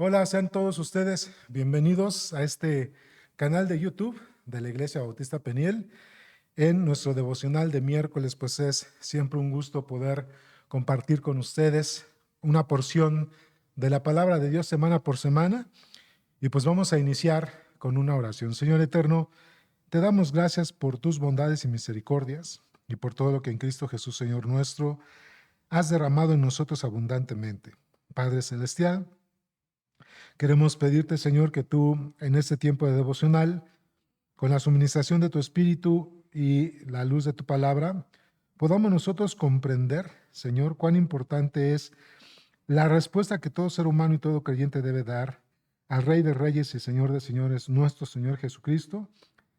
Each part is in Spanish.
Hola, sean todos ustedes bienvenidos a este canal de YouTube de la Iglesia Bautista Peniel. En nuestro devocional de miércoles, pues es siempre un gusto poder compartir con ustedes una porción de la palabra de Dios semana por semana. Y pues vamos a iniciar con una oración. Señor eterno, te damos gracias por tus bondades y misericordias y por todo lo que en Cristo Jesús, Señor nuestro, has derramado en nosotros abundantemente. Padre Celestial, queremos pedirte, Señor, que tú en este tiempo de devocional, con la suministración de tu Espíritu y la luz de tu palabra, podamos nosotros comprender, Señor, cuán importante es la respuesta que todo ser humano y todo creyente debe dar al Rey de Reyes y Señor de Señores, nuestro Señor Jesucristo,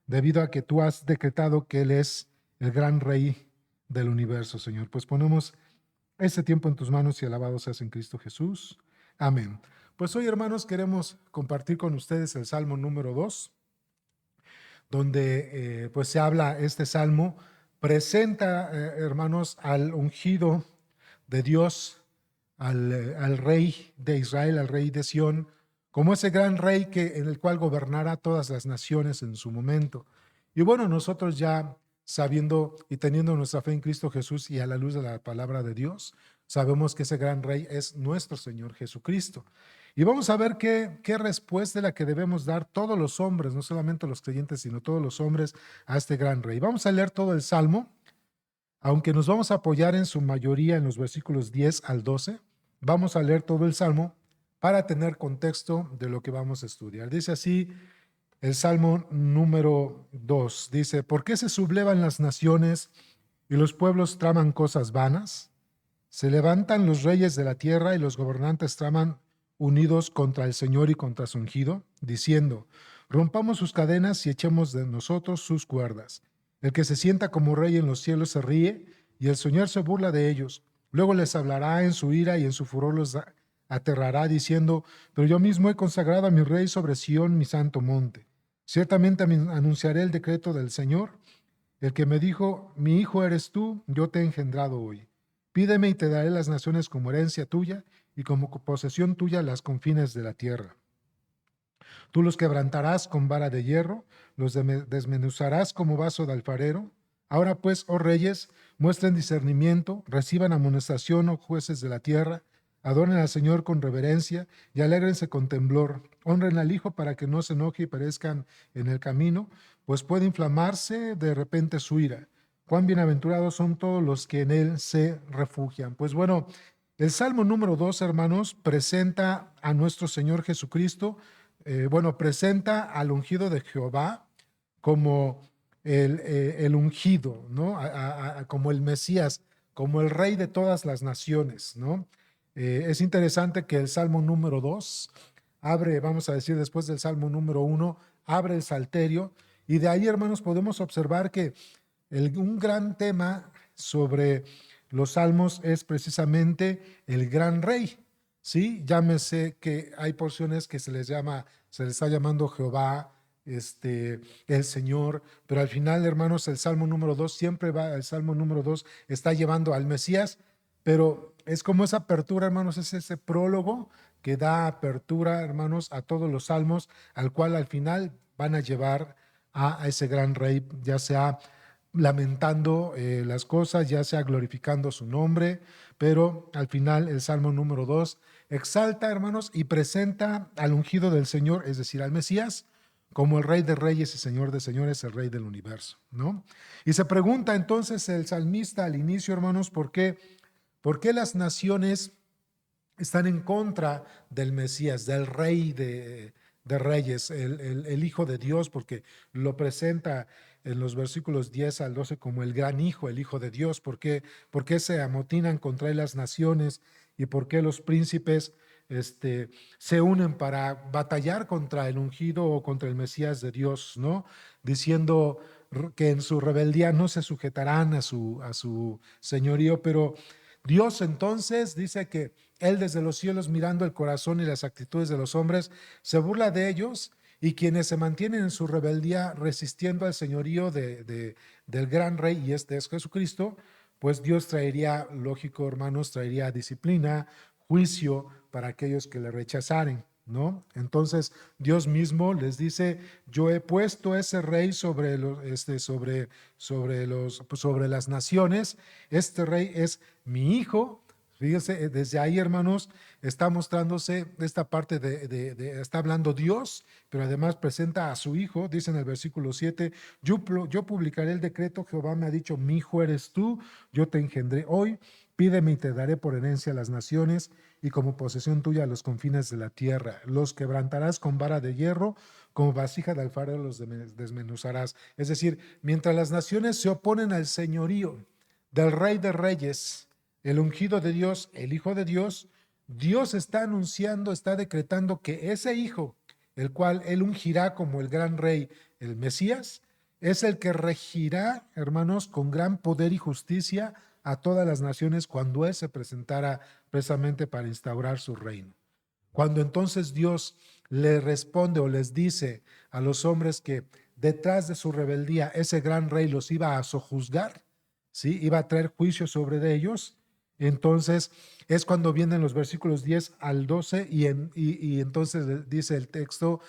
debido a que tú has decretado que Él es el gran Rey del universo, Señor. Pues ponemos este tiempo en tus manos y alabado seas en Cristo Jesús. Amén. Pues hoy, hermanos, queremos compartir con ustedes el Salmo número 2, donde pues se habla, este Salmo presenta, hermanos, al ungido de Dios, al Rey de Israel, al Rey de Sión, como ese gran Rey en el cual gobernará todas las naciones en su momento. Y bueno, nosotros ya sabiendo y teniendo nuestra fe en Cristo Jesús y a la luz de la palabra de Dios, sabemos que ese gran Rey es nuestro Señor Jesucristo. Y vamos a ver qué respuesta es la que debemos dar todos los hombres, no solamente los creyentes, sino todos los hombres a este gran Rey. Vamos a leer todo el Salmo, aunque nos vamos a apoyar en su mayoría en los versículos 10 al 12. Vamos a leer todo el Salmo para tener contexto de lo que vamos a estudiar. Dice así el Salmo número 2. Dice, ¿por qué se sublevan las naciones y los pueblos traman cosas vanas? Se levantan los reyes de la tierra y los gobernantes traman unidos contra el Señor y contra su ungido, diciendo, rompamos sus cadenas y echemos de nosotros sus cuerdas. El que se sienta como rey en los cielos se ríe, y el Señor se burla de ellos. Luego les hablará en su ira y en su furor los aterrará, diciendo, pero yo mismo he consagrado a mi rey sobre Sión, mi santo monte. Ciertamente anunciaré el decreto del Señor, el que me dijo, mi hijo eres tú, yo te he engendrado hoy. Pídeme y te daré las naciones como herencia tuya y como posesión tuya las confines de la tierra. Tú los quebrantarás con vara de hierro, los desmenuzarás como vaso de alfarero. Ahora pues, oh reyes, muestren discernimiento, reciban amonestación, oh jueces de la tierra, adoren al Señor con reverencia y alégrense con temblor. Honren al Hijo para que no se enoje y perezcan en el camino, pues puede inflamarse de repente su ira. Cuán bienaventurados son todos los que en Él se refugian. Pues bueno, el Salmo número 2, hermanos, presenta a nuestro Señor Jesucristo, presenta al ungido de Jehová como el ungido, ¿no? Como el Mesías, como el rey de todas las naciones, ¿no? Es interesante que el Salmo número 2 abre, vamos a decir, después del Salmo número 1, abre el Salterio, y de ahí, hermanos, podemos observar que un gran tema sobre los salmos es precisamente el gran rey, ¿sí? Llámese que hay porciones que se les está llamando Jehová, el Señor, pero al final, hermanos, el Salmo número 2 siempre va, el Salmo número 2 está llevando al Mesías, pero es como esa apertura, hermanos, es ese prólogo que da apertura, hermanos, a todos los salmos, al cual al final van a llevar a ese gran rey, ya sea lamentando las cosas, ya sea glorificando su nombre, pero al final el Salmo número 2 exalta, hermanos, y presenta al ungido del Señor, es decir, al Mesías, como el Rey de Reyes y Señor de Señores, el Rey del universo, ¿no? Y se pregunta entonces el salmista al inicio, hermanos, ¿por qué las naciones están en contra del Mesías, del Rey de Reyes, el Hijo de Dios, porque lo presenta en los versículos 10 al 12 como el gran Hijo, el Hijo de Dios? ¿Por qué se amotinan contra él las naciones y por qué los príncipes se unen para batallar contra el ungido o contra el Mesías de Dios, ¿no? Diciendo que en su rebeldía no se sujetarán a su señorío, pero Dios entonces dice que Él desde los cielos, mirando el corazón y las actitudes de los hombres, se burla de ellos, y quienes se mantienen en su rebeldía resistiendo al señorío del gran rey, y este es Jesucristo, pues Dios lógico, hermanos, traería disciplina, juicio para aquellos que le rechazaren. ¿no? Entonces Dios mismo les dice, yo he puesto ese rey sobre sobre las naciones, este rey es mi hijo. Fíjense, desde ahí, hermanos, está mostrándose esta parte está hablando Dios, pero además presenta a su hijo, dice en el versículo 7, yo publicaré el decreto, Jehová me ha dicho, mi hijo eres tú, yo te engendré hoy, pídeme y te daré por herencia a las naciones y como posesión tuya a los confines de la tierra. Los quebrantarás con vara de hierro, como vasija de alfarero los desmenuzarás. Es decir, mientras las naciones se oponen al señorío del Rey de Reyes, el ungido de Dios, el Hijo de Dios, Dios está anunciando, está decretando que ese Hijo, el cual Él ungirá como el gran Rey, el Mesías, es el que regirá, hermanos, con gran poder y justicia a todas las naciones cuando Él se presentara precisamente para instaurar su reino. Cuando entonces Dios le responde o les dice a los hombres que detrás de su rebeldía ese gran rey los iba a sojuzgar, ¿sí? Iba a traer juicio sobre ellos, entonces es cuando vienen los versículos 10 al 12 y entonces dice el texto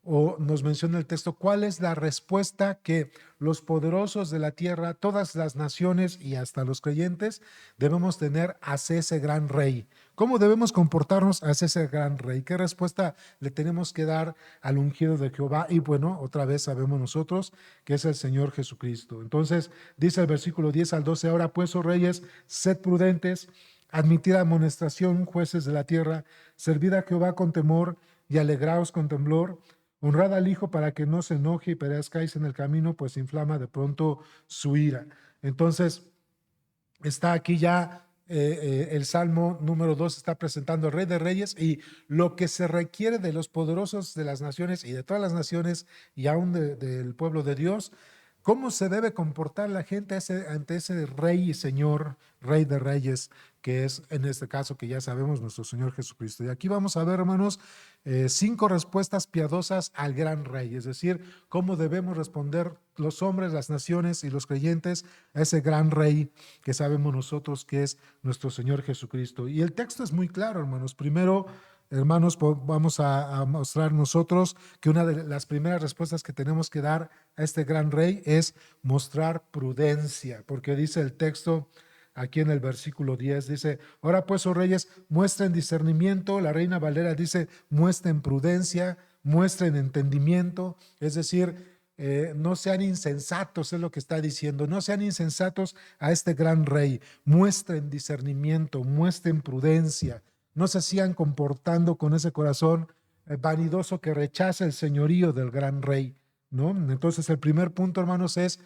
o nos menciona el texto, ¿cuál es la respuesta que los poderosos de la tierra, todas las naciones y hasta los creyentes debemos tener hacia ese gran rey? ¿Cómo debemos comportarnos hacia ese gran rey? ¿Qué respuesta le tenemos que dar al ungido de Jehová? Y bueno, otra vez sabemos nosotros que es el Señor Jesucristo. Entonces dice el versículo 10 al 12, ahora pues, oh reyes, sed prudentes, admitid amonestación, jueces de la tierra, servid a Jehová con temor y alegraos con temblor. Honrad al Hijo para que no se enoje y perezcáis en el camino, pues inflama de pronto su ira. Entonces, está aquí ya el Salmo número 2 está presentando al Rey de Reyes y lo que se requiere de los poderosos de las naciones y de todas las naciones y aún del pueblo de Dios. ¿Cómo se debe comportar la gente ante ese Rey y Señor, Rey de Reyes, que es en este caso que ya sabemos nuestro Señor Jesucristo? Y aquí vamos a ver, hermanos, 5 respuestas piadosas al gran Rey, es decir, cómo debemos responder los hombres, las naciones y los creyentes a ese gran Rey que sabemos nosotros que es nuestro Señor Jesucristo. Y el texto es muy claro, hermanos. Primero, hermanos, vamos a mostrar nosotros que una de las primeras respuestas que tenemos que dar a este gran rey es mostrar prudencia, porque dice el texto aquí en el versículo 10, dice, ahora pues, oh reyes, muestren discernimiento. La Reina Valera dice, muestren prudencia, muestren entendimiento, es decir, no sean insensatos, es lo que está diciendo, no sean insensatos a este gran rey, muestren discernimiento, muestren prudencia, no se sigan comportando con ese corazón vanidoso que rechaza el señorío del gran rey, ¿no? Entonces el primer punto, hermanos, es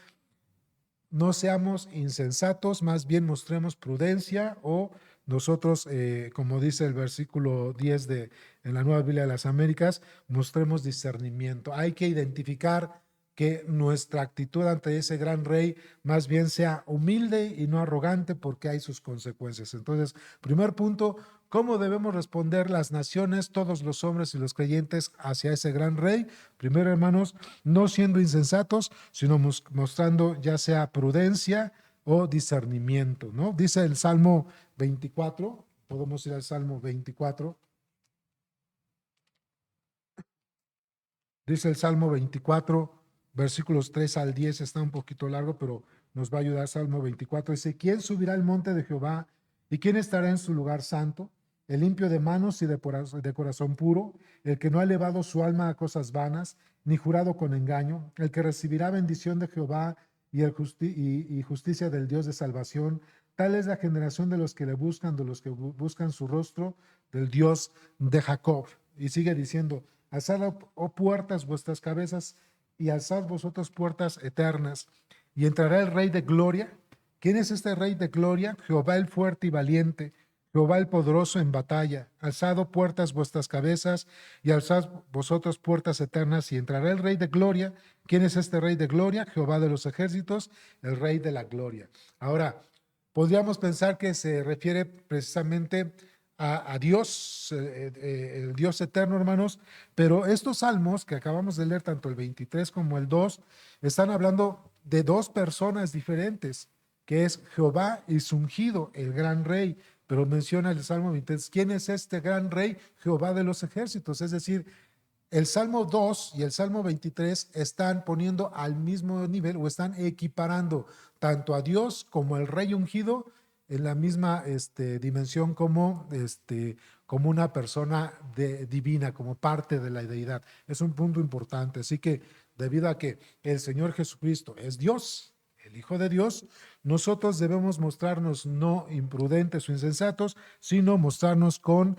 no seamos insensatos, más bien mostremos prudencia o nosotros, como dice el versículo 10 en la Nueva Biblia de las Américas, mostremos discernimiento. Hay que identificar que nuestra actitud ante ese gran rey más bien sea humilde y no arrogante porque hay sus consecuencias. Entonces, primer punto, ¿cómo debemos responder las naciones, todos los hombres y los creyentes hacia ese gran rey? Primero, hermanos, no siendo insensatos, sino mostrando ya sea prudencia o discernimiento, ¿no? Dice el Salmo 24, podemos ir al Salmo 24. Dice el Salmo 24, versículos 3 al 10, está un poquito largo, pero nos va a ayudar. Salmo 24 dice, ¿quién subirá al monte de Jehová y quién estará en su lugar santo? El limpio de manos y de corazón puro, el que no ha elevado su alma a cosas vanas, ni jurado con engaño, el que recibirá bendición de Jehová y justicia del Dios de salvación. Tal es la generación de los que le buscan, de los que buscan su rostro, del Dios de Jacob. Y sigue diciendo, alzad, oh puertas, vuestras cabezas, y alzad vosotros puertas eternas, y entrará el Rey de gloria. ¿Quién es este Rey de gloria? Jehová el fuerte y valiente, Jehová el poderoso en batalla. Alzad, oh puertas, vuestras cabezas, y alzad vosotros puertas eternas, y entrará el Rey de gloria. ¿Quién es este Rey de gloria? Jehová de los ejércitos, el Rey de la gloria. Ahora, podríamos pensar que se refiere precisamente a Dios, el Dios eterno, hermanos, pero estos salmos que acabamos de leer, tanto el 23 como el 2, están hablando de dos personas diferentes, que es Jehová y su ungido, el gran rey. pero menciona el Salmo 23, ¿quién es este gran rey? Jehová de los ejércitos. Es decir, el Salmo 2 y el Salmo 23 están poniendo al mismo nivel o están equiparando tanto a Dios como al rey ungido en la misma dimensión como una persona divina, como parte de la deidad. Es un punto importante. Así que debido a que el Señor Jesucristo es Dios, el Hijo de Dios, nosotros debemos mostrarnos no imprudentes o insensatos, sino mostrarnos con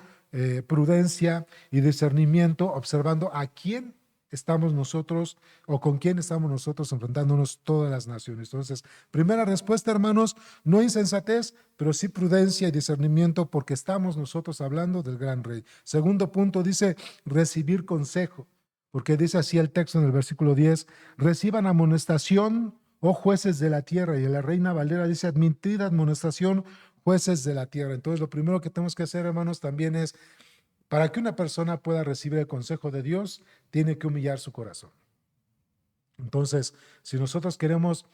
prudencia y discernimiento, observando a quién estamos nosotros o con quién estamos nosotros enfrentándonos todas las naciones. Entonces, primera respuesta, hermanos, no insensatez, pero sí prudencia y discernimiento, porque estamos nosotros hablando del gran rey. Segundo punto dice recibir consejo, porque dice así el texto en el versículo 10, reciban amonestación, oh jueces de la tierra, y en la Reina Valera dice admitid amonestación, jueces de la tierra. Entonces, lo primero que tenemos que hacer, hermanos, también es, para que una persona pueda recibir el consejo de Dios, tiene que humillar su corazón. Entonces, si nosotros queremos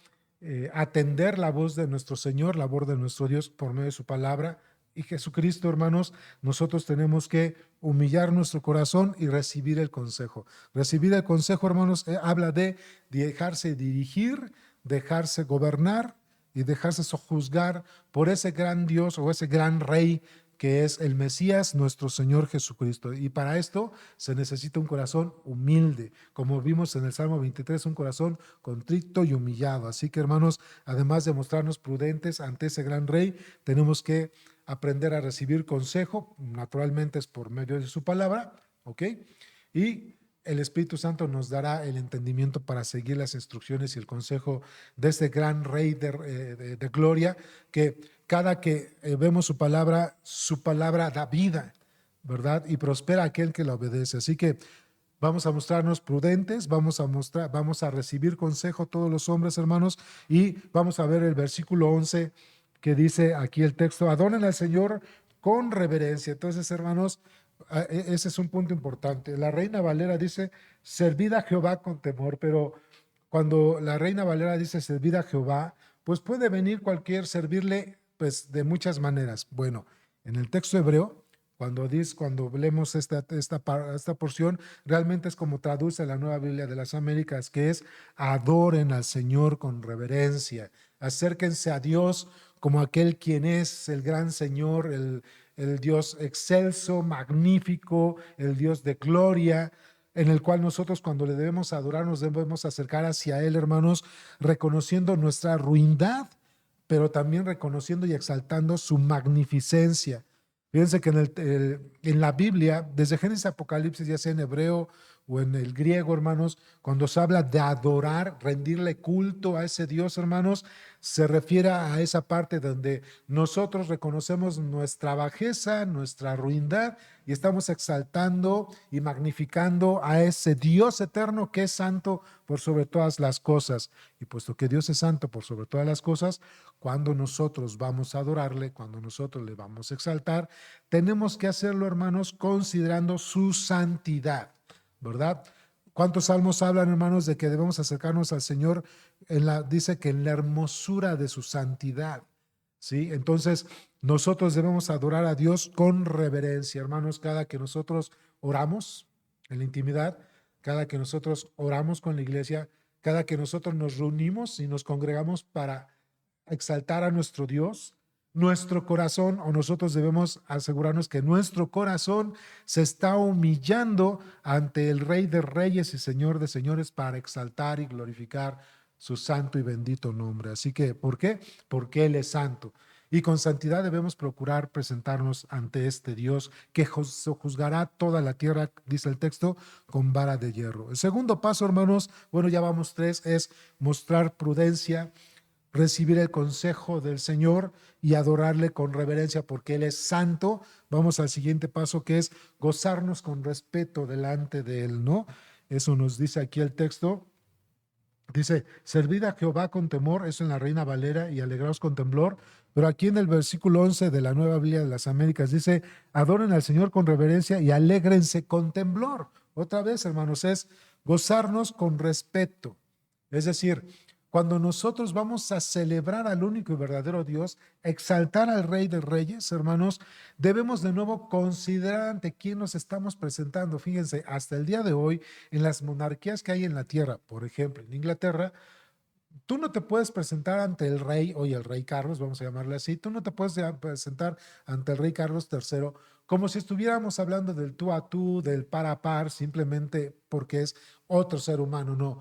atender la voz de nuestro Señor, la voz de nuestro Dios por medio de su palabra y Jesucristo, hermanos, nosotros tenemos que humillar nuestro corazón y recibir el consejo. Recibir el consejo, hermanos, habla de dejarse dirigir, dejarse gobernar y dejarse sojuzgar por ese gran Dios o ese gran Rey que es el Mesías, nuestro Señor Jesucristo. Y para esto se necesita un corazón humilde, como vimos en el Salmo 23, un corazón contrito y humillado. Así que, hermanos, además de mostrarnos prudentes ante ese gran Rey, tenemos que aprender a recibir consejo, naturalmente es por medio de su palabra, ¿ok? Y el Espíritu Santo nos dará el entendimiento para seguir las instrucciones y el consejo de este gran Rey de gloria, que cada que vemos su palabra da vida, ¿verdad? Y prospera aquel que la obedece. Así que vamos a mostrarnos prudentes, vamos a recibir consejo todos los hombres, hermanos, y vamos a ver el versículo 11 que dice aquí el texto, adoren al Señor con reverencia. Entonces, hermanos, ese es un punto importante. La Reina Valera dice, servid a Jehová con temor, pero cuando la Reina Valera dice servid a Jehová, pues puede venir cualquier servirle pues de muchas maneras. Bueno, en el texto hebreo, cuando leemos esta porción, realmente es como traduce la Nueva Biblia de las Américas, que es adoren al Señor con reverencia, acérquense a Dios como aquel quien es el gran Señor, el Dios excelso, magnífico, el Dios de gloria, en el cual nosotros cuando le debemos adorar nos debemos acercar hacia Él, hermanos, reconociendo nuestra ruindad, pero también reconociendo y exaltando su magnificencia. Fíjense que en la Biblia, desde Génesis a Apocalipsis, ya sea en hebreo o en el griego, hermanos, cuando se habla de adorar, rendirle culto a ese Dios, hermanos, se refiere a esa parte donde nosotros reconocemos nuestra bajeza, nuestra ruindad y estamos exaltando y magnificando a ese Dios eterno que es santo por sobre todas las cosas. Y puesto que Dios es santo por sobre todas las cosas, cuando nosotros vamos a adorarle, cuando nosotros le vamos a exaltar, tenemos que hacerlo, hermanos, considerando su santidad, ¿verdad? ¿Cuántos salmos hablan, hermanos, de que debemos acercarnos al Señor? Dice que en la hermosura de su santidad, ¿sí? Entonces, nosotros debemos adorar a Dios con reverencia, hermanos, cada que nosotros oramos en la intimidad, cada que nosotros oramos con la iglesia, cada que nosotros nos reunimos y nos congregamos para exaltar a nuestro Dios, nuestro corazón, o nosotros debemos asegurarnos que nuestro corazón se está humillando ante el Rey de Reyes y Señor de Señores para exaltar y glorificar su santo y bendito nombre. Así que, ¿por qué? Porque Él es santo. Y con santidad debemos procurar presentarnos ante este Dios que juzgará toda la tierra, dice el texto, con vara de hierro. El segundo paso, hermanos, bueno, ya vamos tres, es mostrar prudencia, recibir el consejo del Señor y adorarle con reverencia porque Él es santo. Vamos al siguiente paso, que es gozarnos con respeto delante de Él, ¿no? Eso nos dice aquí el texto. Dice, servid a Jehová con temor, eso en la Reina Valera, y alegraos con temblor. Pero aquí en el versículo 11 de la Nueva Biblia de las Américas dice, adoren al Señor con reverencia y alégrense con temblor. Otra vez, hermanos, es gozarnos con respeto. Es decir, cuando nosotros vamos a celebrar al único y verdadero Dios, exaltar al Rey de Reyes, hermanos, debemos de nuevo considerar ante quién nos estamos presentando. Fíjense, hasta el día de hoy, en las monarquías que hay en la tierra, por ejemplo, en Inglaterra, tú no te puedes presentar ante el rey, hoy el rey Carlos, vamos a llamarle así, tú no te puedes presentar ante el rey Carlos III como si estuviéramos hablando del tú a tú, del par a par, simplemente porque es otro ser humano, no.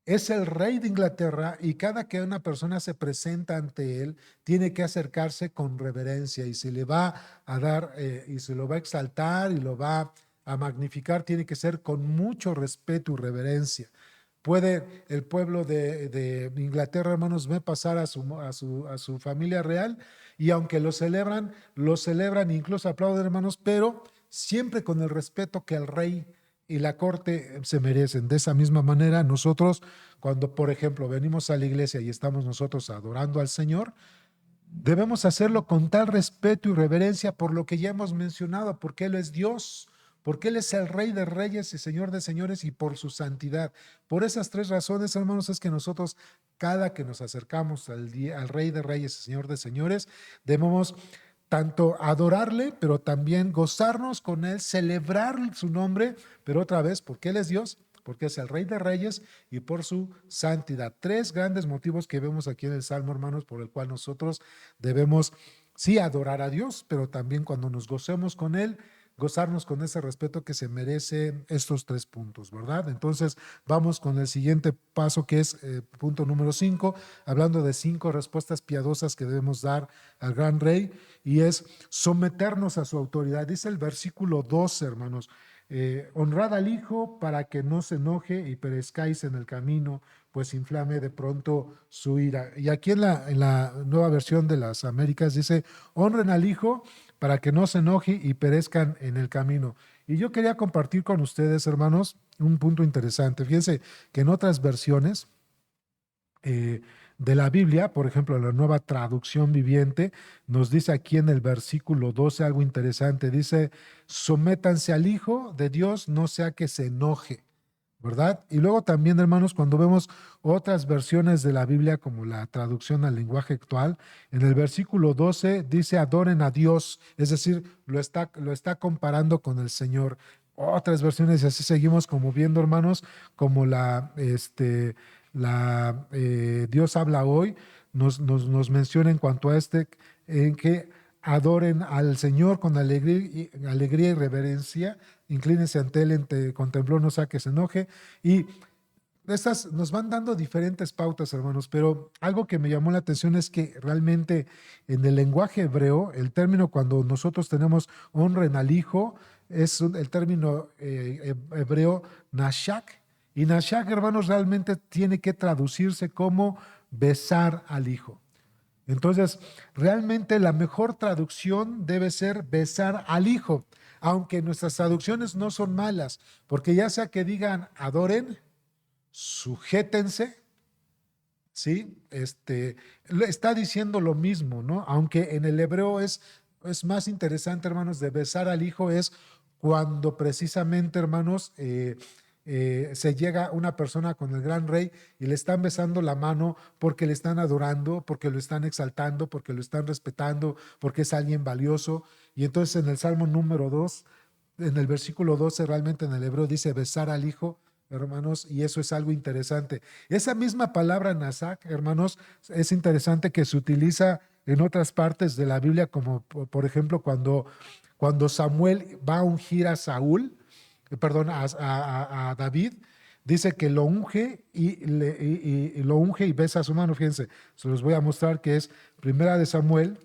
Es el rey de Inglaterra y cada que una persona se presenta ante él, tiene que acercarse con reverencia y se le va a dar y se lo va a exaltar y lo va a magnificar, tiene que ser con mucho respeto y reverencia. Puede el pueblo de Inglaterra, hermanos, ve pasar a su familia real y aunque lo celebran, incluso aplauden, hermanos, pero siempre con el respeto que el rey y la corte se merecen. De esa misma manera, nosotros, cuando, por ejemplo, venimos a la iglesia y estamos nosotros adorando al Señor, debemos hacerlo con tal respeto y reverencia por lo que ya hemos mencionado, porque Él es Dios, porque Él es el Rey de Reyes y Señor de Señores y por su santidad. Por esas tres razones, hermanos, es que nosotros, cada que nos acercamos al Rey de Reyes y Señor de Señores, debemos tanto adorarle, pero también gozarnos con Él, celebrar su nombre, pero otra vez, porque Él es Dios, porque es el Rey de Reyes y por su santidad. Tres grandes motivos que vemos aquí en el Salmo, hermanos, por el cual nosotros debemos, sí, adorar a Dios, pero también cuando nos gocemos con Él, gozarnos con ese respeto que se merecen estos tres puntos, ¿verdad? Entonces, vamos con el siguiente paso, que es punto número 5, hablando de 5 respuestas piadosas que debemos dar al gran rey, y es someternos a su autoridad. Dice el versículo 12, hermanos, honrad al Hijo para que no se enoje y perezcáis en el camino, pues inflame de pronto su ira. Y aquí en la nueva versión de las Américas dice, honren al Hijo para que no se enoje y perezcan en el camino. Y yo quería compartir con ustedes, hermanos, un punto interesante. Fíjense que en otras versiones eh, de la Biblia, por ejemplo, la nueva traducción viviente, nos dice aquí en el versículo 12 algo interesante. Dice, sométanse al Hijo de Dios, no sea que se enoje. ¿Verdad? Y luego también, hermanos, cuando vemos otras versiones de la Biblia, como la traducción al lenguaje actual, en el versículo 12 dice adoren a Dios, es decir, lo está comparando con el Señor. Otras versiones, y así seguimos como viendo, hermanos, como la Dios habla hoy, nos menciona en cuanto a en que adoren al Señor con alegría y reverencia, inclínense ante Él con temblor, no sea que se enoje. Y estas nos van dando diferentes pautas, hermanos, pero algo que me llamó la atención es que realmente en el lenguaje hebreo, el término cuando nosotros tenemos honren al Hijo, es el término hebreo nashak. Y nashak, hermanos, realmente tiene que traducirse como besar al Hijo. Entonces, realmente la mejor traducción debe ser besar al Hijo, aunque nuestras traducciones no son malas, porque ya sea que digan adoren, sujétense, ¿sí? Está diciendo lo mismo, ¿no? Aunque en el hebreo es más interesante, hermanos, de besar al Hijo es cuando precisamente, hermanos, se llega una persona con el gran rey y le están besando la mano porque le están adorando, porque lo están exaltando, porque lo están respetando, porque es alguien valioso. Y entonces en el Salmo número 2, en el versículo 12, realmente en el hebreo dice besar al Hijo, hermanos, y eso es algo interesante. Esa misma palabra nasak, hermanos, es interesante que se utiliza en otras partes de la Biblia, como por ejemplo cuando Samuel va a ungir a Saúl, perdón, a David, dice que lo unge y lo unge y besa su mano. Fíjense, se los voy a mostrar que es Primera de Samuel,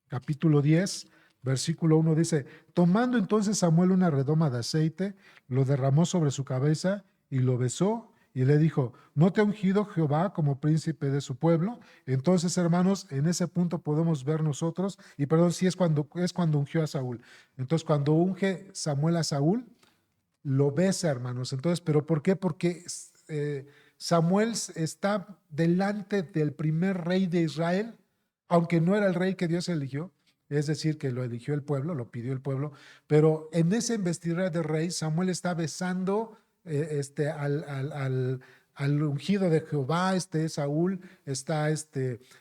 capítulo 10, versículo 1, dice, tomando entonces Samuel una redoma de aceite, lo derramó sobre su cabeza y lo besó y le dijo, ¿no te ha ungido Jehová como príncipe de su pueblo? Entonces, hermanos, en ese punto podemos ver nosotros, y perdón, sí es cuando ungió a Saúl. Entonces, cuando unge Samuel a Saúl, lo besa, hermanos. Entonces, ¿pero por qué? Porque Samuel está delante del primer rey de Israel, aunque no era el rey que Dios eligió, es decir, que lo eligió el pueblo, lo pidió el pueblo, pero en esa investidura de rey, Samuel está besando al al ungido de Jehová, Saúl está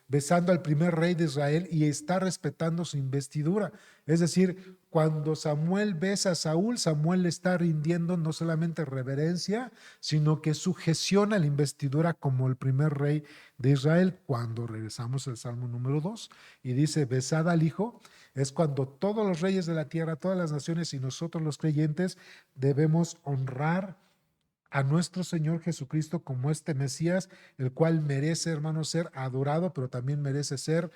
besando al primer rey de Israel y está respetando su investidura. Es decir, cuando Samuel besa a Saúl, Samuel le está rindiendo no solamente reverencia, sino que sujeción a la investidura como el primer rey de Israel. Cuando regresamos al Salmo número 2 y dice, besad al Hijo, es cuando todos los reyes de la tierra, todas las naciones y nosotros los creyentes debemos honrar a nuestro Señor Jesucristo como Mesías, el cual merece, hermanos, ser adorado, pero también merece ser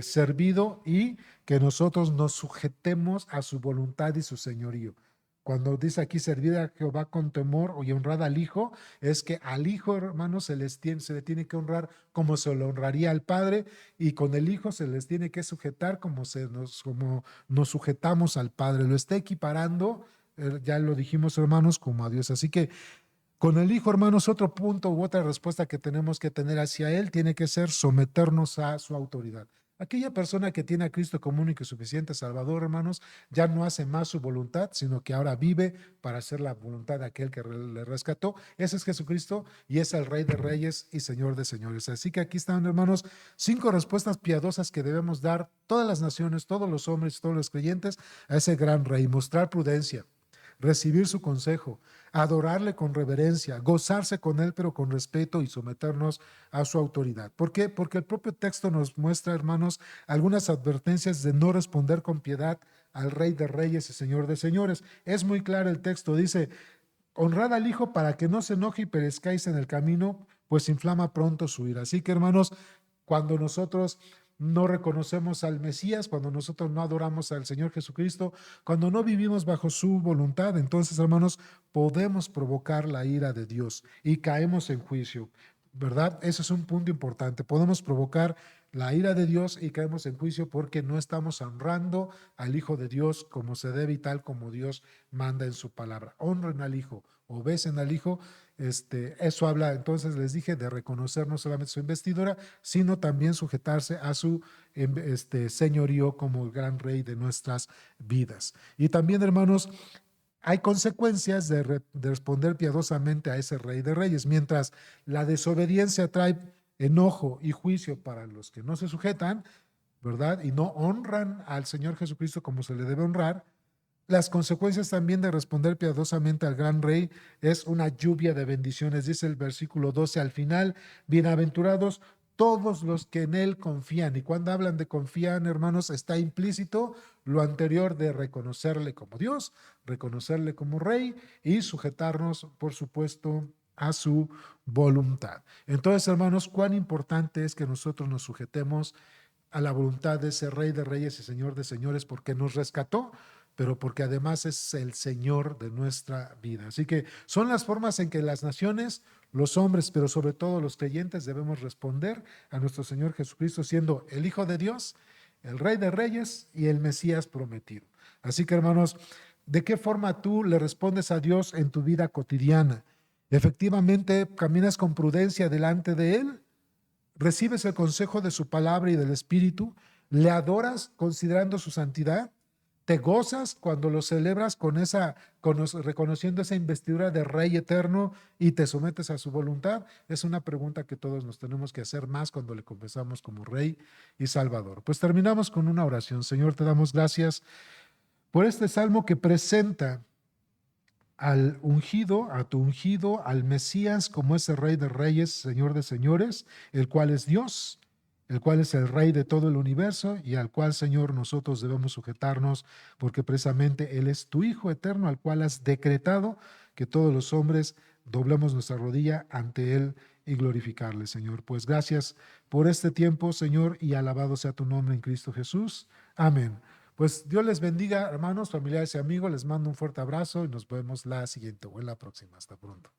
servido, y que nosotros nos sujetemos a su voluntad y su señorío. Cuando dice aquí servir a Jehová con temor y honrar al Hijo, es que al Hijo, hermanos, se le tiene que honrar como se lo honraría al Padre, y con el Hijo se les tiene que sujetar como nos sujetamos al Padre. Lo está equiparando, ya lo dijimos, hermanos, como a Dios. Así que con el Hijo, hermanos, otro punto u otra respuesta que tenemos que tener hacia Él tiene que ser someternos a su autoridad. Aquella persona que tiene a Cristo como único y suficiente Salvador, hermanos, ya no hace más su voluntad, sino que ahora vive para hacer la voluntad de aquel que le rescató. Ese es Jesucristo y es el Rey de Reyes y Señor de Señores. Así que aquí están, hermanos, 5 respuestas piadosas que debemos dar todas las naciones, todos los hombres, todos los creyentes a ese gran Rey. Mostrar prudencia, recibir su consejo, adorarle con reverencia, gozarse con él, pero con respeto, y someternos a su autoridad. ¿Por qué? Porque el propio texto nos muestra, hermanos, algunas advertencias de no responder con piedad al Rey de Reyes y Señor de Señores. Es muy claro el texto, dice, honrad al Hijo para que no se enoje y perezcáis en el camino, pues inflama pronto su ira. Así que, hermanos, cuando nosotros no reconocemos al Mesías, cuando nosotros no adoramos al Señor Jesucristo, cuando no vivimos bajo su voluntad, entonces, hermanos, podemos provocar la ira de Dios y caemos en juicio, ¿verdad? Ese es un punto importante. Podemos provocar la ira de Dios y caemos en juicio porque no estamos honrando al Hijo de Dios como se debe y tal como Dios manda en su palabra. Honren al Hijo, obedecen al Hijo. Eso habla, entonces les dije, de reconocer no solamente su investidura, sino también sujetarse a su señorío como el gran rey de nuestras vidas. Y también, hermanos, hay consecuencias de responder piadosamente a ese Rey de Reyes. Mientras la desobediencia trae enojo y juicio para los que no se sujetan, ¿verdad? Y no honran al Señor Jesucristo como se le debe honrar, las consecuencias también de responder piadosamente al gran Rey es una lluvia de bendiciones. Dice el versículo 12 al final, bienaventurados todos los que en Él confían. Y cuando hablan de confían, hermanos, está implícito lo anterior de reconocerle como Dios, reconocerle como Rey y sujetarnos, por supuesto, a su voluntad. Entonces, hermanos, cuán importante es que nosotros nos sujetemos a la voluntad de ese Rey de Reyes y Señor de Señores, porque nos rescató, pero porque además es el Señor de nuestra vida. Así que son las formas en que las naciones, los hombres, pero sobre todo los creyentes, debemos responder a nuestro Señor Jesucristo, siendo el Hijo de Dios, el Rey de Reyes y el Mesías prometido. Así que, hermanos, ¿de qué forma tú le respondes a Dios en tu vida cotidiana? ¿Efectivamente caminas con prudencia delante de Él? ¿Recibes el consejo de su palabra y del Espíritu? ¿Le adoras considerando su santidad? ¿Te gozas cuando lo celebras reconociendo esa investidura de Rey eterno y te sometes a su voluntad? Es una pregunta que todos nos tenemos que hacer más cuando le confesamos como Rey y Salvador. Pues terminamos con una oración. Señor, te damos gracias por este salmo que presenta al ungido, a tu ungido, al Mesías como ese Rey de Reyes, Señor de Señores, el cual es Dios, el cual es el Rey de todo el universo y al cual, Señor, nosotros debemos sujetarnos porque precisamente Él es tu Hijo eterno, al cual has decretado que todos los hombres doblemos nuestra rodilla ante Él y glorificarle, Señor. Pues gracias por este tiempo, Señor, y alabado sea tu nombre en Cristo Jesús. Amén. Pues Dios les bendiga, hermanos, familiares y amigos. Les mando un fuerte abrazo y nos vemos la siguiente o en la próxima. Hasta pronto.